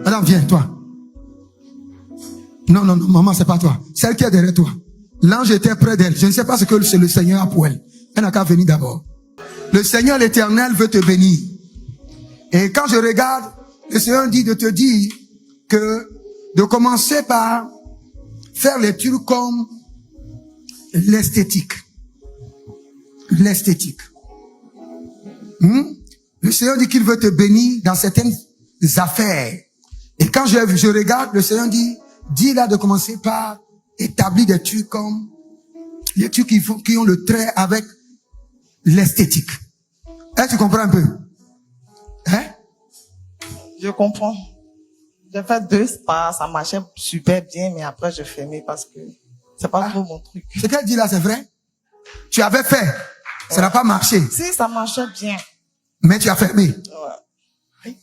Madame, viens, toi. Non, maman, c'est pas toi. Celle qui est derrière toi. L'ange était près d'elle. Je ne sais pas ce que c'est le Seigneur a pour elle. Elle n'a qu'à venir d'abord. Le Seigneur l'Éternel veut te bénir. Et quand je regarde, le Seigneur dit de te dire que de commencer par faire les trucs comme l'esthétique. L'esthétique. Le Seigneur dit qu'il veut te bénir dans certaines affaires. Et quand je regarde, le Seigneur dit là de commencer par établir des trucs comme les trucs qui ont le trait avec l'esthétique. Est-ce que tu comprends un peu? Hein? Je comprends. J'ai fait 2 spas, ça marchait super bien, mais après je fermais parce que c'est pas trop mon truc. Ce qu'elle dit là, c'est vrai? Tu avais fait, ça n'a pas marché. Si, ça marchait bien. Mais tu as fermé. Ouais.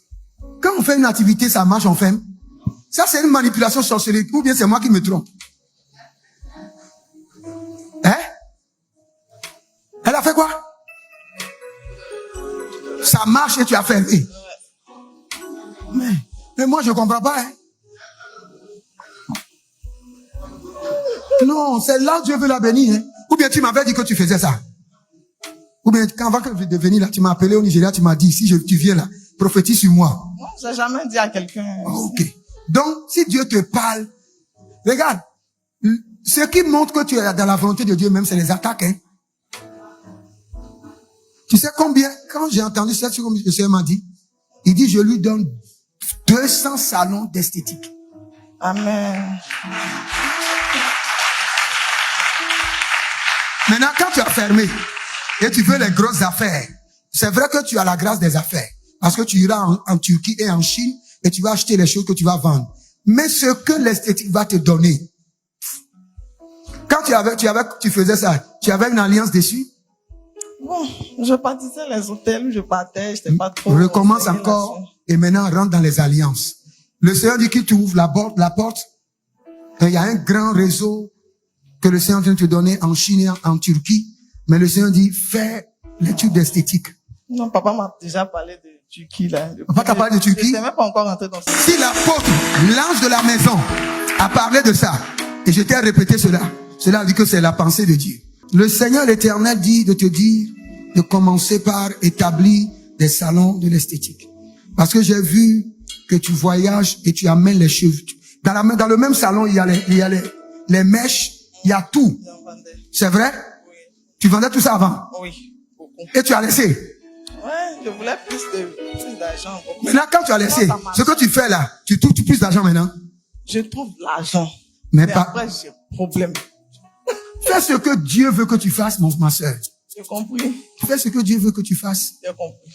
Quand on fait une activité, ça marche, on ferme. Ça, c'est une manipulation sorcellerie. Ou bien c'est moi qui me trompe. Hein? Elle a fait quoi? Ça marche et tu as fermé. Mais moi, je ne comprends pas. Hein? Non, c'est là que Dieu veut la bénir. Hein? Ou bien tu m'avais dit que tu faisais ça. Ou bien quand avant que je venir là, tu m'as appelé au Nigeria, tu m'as dit, si tu viens là, prophétise sur moi. Non, j'ai jamais dit à quelqu'un. Ok. Donc, si Dieu te parle, regarde, ce qui montre que tu es dans la volonté de Dieu même, c'est les attaques. Hein? Tu sais combien, quand j'ai entendu ça, comme le Seigneur m'a dit, il dit, je lui donne 200 salons d'esthétique. Amen. Maintenant, quand tu as fermé et tu veux les grosses affaires, c'est vrai que tu as la grâce des affaires. Parce que tu iras en Turquie et en Chine et tu vas acheter les choses que tu vas vendre. Mais ce que l'esthétique va te donner, quand tu faisais ça, tu avais une alliance dessus? Bon, je partisais les hôtels où je partais, j'étais pas trop... Recommence encore et maintenant rentre dans les alliances. Le Seigneur dit qu'il t'ouvre la porte. Et il y a un grand réseau que le Seigneur vient te donner en Chine et en Turquie. Mais le Seigneur dit, fais l'étude d'esthétique. Non, papa m'a déjà parlé de Turquie, là. Papa t'a parlé de Turquie? Je n'étais même pas encore rentré dans ça. Si l'apôtre, l'ange de la maison, a parlé de ça, et je t'ai répété cela dit que c'est la pensée de Dieu. Le Seigneur l'Éternel dit de te dire de commencer par établir des salons de l'esthétique. Parce que j'ai vu que tu voyages et tu amènes les cheveux. Dans le même salon, il y a les mèches, il y a tout. C'est vrai? Oui. Tu vendais tout ça avant? Oui, beaucoup. Et tu as laissé? Ouais, je voulais plus d'argent. Maintenant, quand tu as laissé, ce que tu fais là, tu trouves plus d'argent maintenant? Je trouve l'argent. Mais après, j'ai problème. Fais ce que Dieu veut que tu fasses, ma soeur. J'ai compris. Fais ce que Dieu veut que tu fasses. J'ai compris.